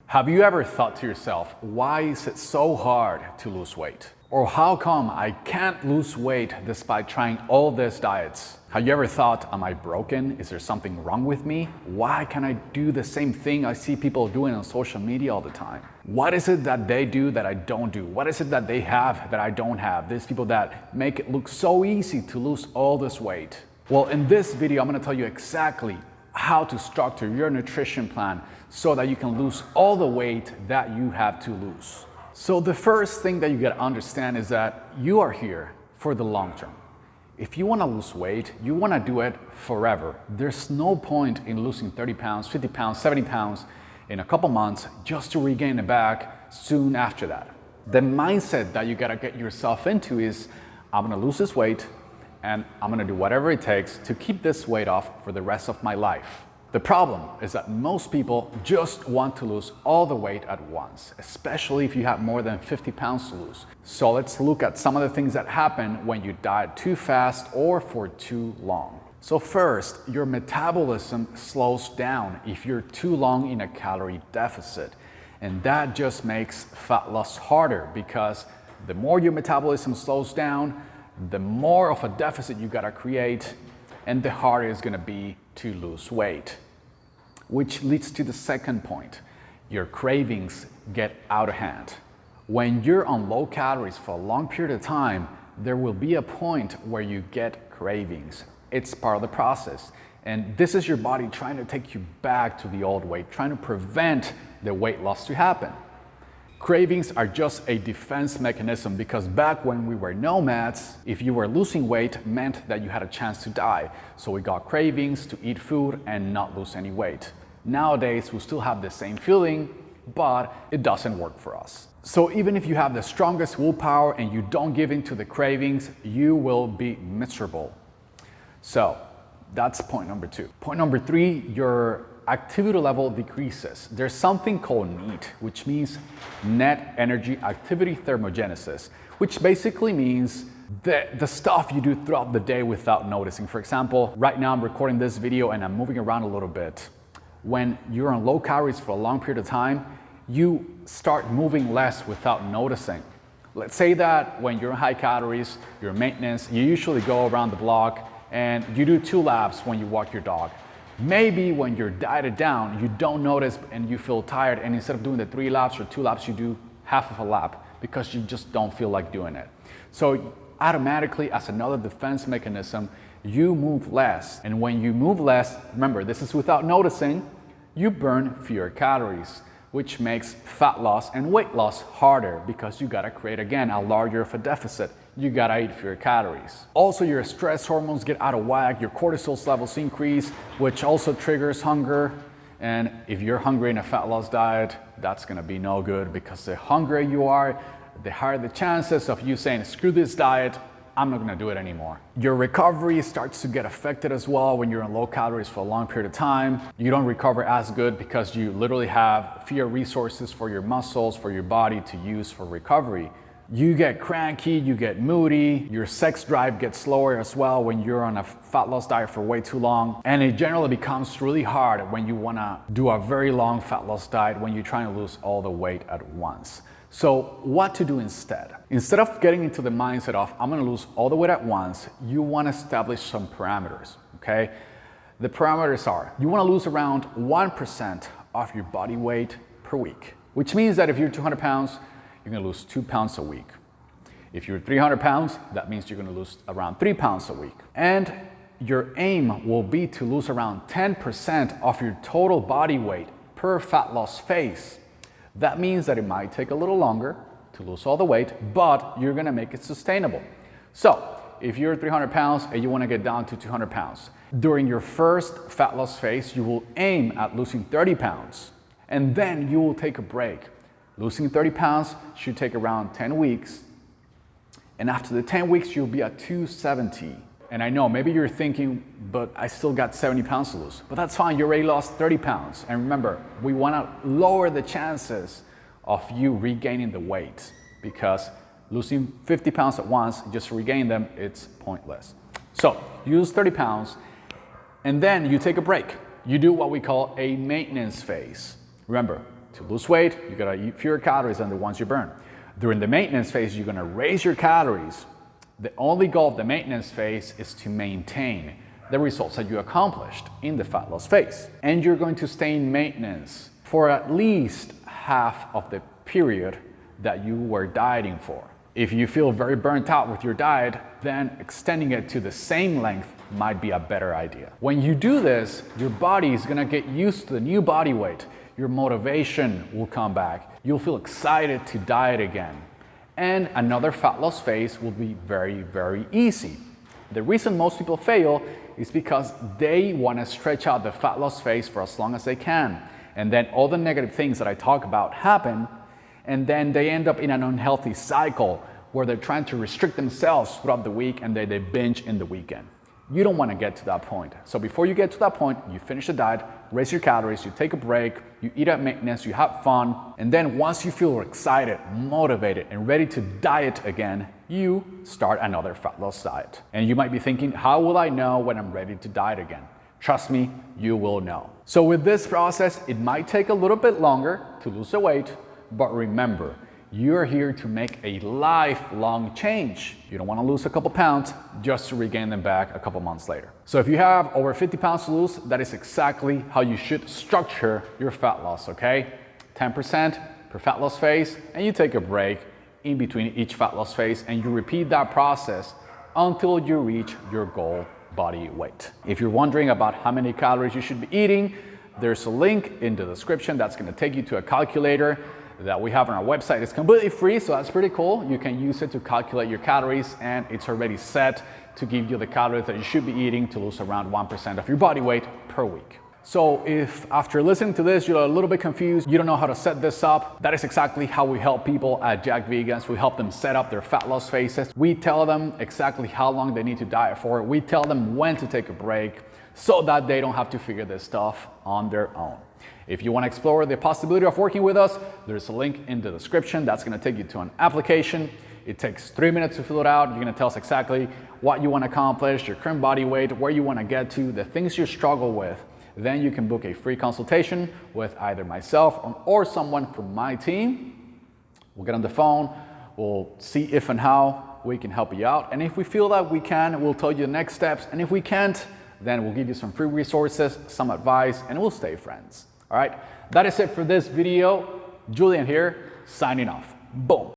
Have you ever thought to yourself, why is it so hard to lose weight? Or how come I can't lose weight despite trying all these diets? Have you ever thought, am I broken? Is there something wrong with me? Why can't I do the same thing I see people doing on social media all the time? What is it that they do that I don't do? What is it that they have that I don't have? There's people that make it look so easy to lose all this weight. Well, in this video, I'm gonna tell you exactly how to structure your nutrition plan so that you can lose all the weight that you have to lose. So the first thing that you gotta understand is that you are here for the long term. If you wanna lose weight, you wanna do it forever. There's no point in losing 30 pounds, 50 pounds, 70 pounds in a couple months just to regain it back soon after that. The mindset that you gotta get yourself into is, I'm gonna lose this weight and I'm gonna do whatever it takes to keep this weight off for the rest of my life. The problem is that most people just want to lose all the weight at once, especially if you have more than 50 pounds to lose. So let's look at some of the things that happen when you diet too fast or for too long. So first, your metabolism slows down if you're too long in a calorie deficit. And that just makes fat loss harder because the more your metabolism slows down, the more of a deficit you gotta create and the harder it's gonna be to lose weight. Which leads to the second point. Your cravings get out of hand. When you're on low calories for a long period of time, there will be a point where you get cravings. It's part of the process. And this is your body trying to take you back to the old weight, trying to prevent the weight loss to happen. Cravings are just a defense mechanism because back when we were nomads, if you were losing weight meant that you had a chance to die. So we got cravings to eat food and not lose any weight. Nowadays, we still have the same feeling, but it doesn't work for us. So even if you have the strongest willpower and you don't give in to the cravings, you will be miserable. So that's point number 2. Point number 3, your activity level decreases. There's something called NEAT, which means net energy activity thermogenesis, which basically means the stuff you do throughout the day without noticing. For example, right now I'm recording this video and I'm moving around a little bit. When you're on low calories for a long period of time, you start moving less without noticing. Let's say that when you're on high calories, your maintenance, you usually go around the block and you do 2 laps when you walk your dog. Maybe when you're dieted down, you don't notice and you feel tired, and instead of doing the 3 laps or 2 laps, you do half of a lap because you just don't feel like doing it. So automatically, as another defense mechanism, you move less. And when you move less, remember, this is without noticing, you burn fewer calories, which makes fat loss and weight loss harder because you gotta create, again, a larger of a deficit. You gotta eat fewer calories. Also, your stress hormones get out of whack, your cortisol levels increase, which also triggers hunger. And if you're hungry in a fat loss diet, that's gonna be no good because the hungrier you are, the higher the chances of you saying, screw this diet, I'm not gonna do it anymore. Your recovery starts to get affected as well when you're on low calories for a long period of time. You don't recover as good because you literally have fewer resources for your muscles, for your body to use for recovery. You get cranky, you get moody, your sex drive gets slower as well when you're on a fat loss diet for way too long. And it generally becomes really hard when you wanna do a very long fat loss diet when you're trying to lose all the weight at once. So what to do instead? Instead of getting into the mindset of, I'm gonna lose all the weight at once, you wanna establish some parameters, okay? The parameters are, you wanna lose around 1% of your body weight per week, which means that if you're 200 pounds, you're gonna lose 2 pounds a week. If you're 300 pounds, that means you're gonna lose around 3 pounds a week. And your aim will be to lose around 10% of your total body weight per fat loss phase. That means that it might take a little longer to lose all the weight, but you're gonna make it sustainable. So if you're 300 pounds and you wanna get down to 200 pounds, during your first fat loss phase, you will aim at losing 30 pounds, and then you will take a break. Losing 30 pounds should take around 10 weeks. And after the 10 weeks, you'll be at 270. And I know, maybe you're thinking, but I still got 70 pounds to lose. But that's fine, you already lost 30 pounds. And remember, we wanna lower the chances of you regaining the weight because losing 50 pounds at once, just to regain them, it's pointless. So, you lose 30 pounds, and then you take a break. You do what we call a maintenance phase. Remember, To lose weight, you gotta eat fewer calories than the ones you burn. During the maintenance phase, you're gonna raise your calories. The only goal of the maintenance phase is to maintain the results that you accomplished in the fat loss phase. And you're going to stay in maintenance for at least half of the period that you were dieting for. If you feel very burnt out with your diet, then extending it to the same length might be a better idea. When you do this, your body is gonna get used to the new body weight. Your motivation will come back. You'll feel excited to diet again. And another fat loss phase will be very, very easy. The reason most people fail is because they want to stretch out the fat loss phase for as long as they can. And then all the negative things that I talk about happen, and then they end up in an unhealthy cycle where they're trying to restrict themselves throughout the week and they binge in the weekend. You don't want to get to that point. So before you get to that point, you finish the diet, raise your calories, you take a break, you eat at maintenance, you have fun, and then once you feel excited, motivated, and ready to diet again, you start another fat loss diet. And you might be thinking, how will I know when I'm ready to diet again? Trust me, you will know. So with this process, it might take a little bit longer to lose the weight, but remember, you're here to make a lifelong change. You don't want to lose a couple pounds just to regain them back a couple months later. So if you have over 50 pounds to lose, that is exactly how you should structure your fat loss, okay? 10% per fat loss phase, and you take a break in between each fat loss phase, and you repeat that process until you reach your goal body weight. If you're wondering about how many calories you should be eating, there's a link in the description that's going to take you to a calculator that we have on our website. It's completely free, so that's pretty cool. You can use it to calculate your calories, and it's already set to give you the calories that you should be eating to lose around 1% of your body weight per week. So if after listening to this, you're a little bit confused, you don't know how to set this up, that is exactly how we help people at Jack Vegans. We help them set up their fat loss phases. We tell them exactly how long they need to diet for. We tell them when to take a break so that they don't have to figure this stuff on their own. If you want to explore the possibility of working with us, there's a link in the description that's going to take you to an application. It takes 3 minutes to fill it out. You're going to tell us exactly what you want to accomplish, your current body weight, where you want to get to, the things you struggle with. Then you can book a free consultation with either myself or someone from my team. We'll get on the phone. We'll see if and how we can help you out. And if we feel that we can, we'll tell you the next steps. And if we can't, then we'll give you some free resources, some advice, and we'll stay friends. All right, that is it for this video. Julian here, signing off. Boom.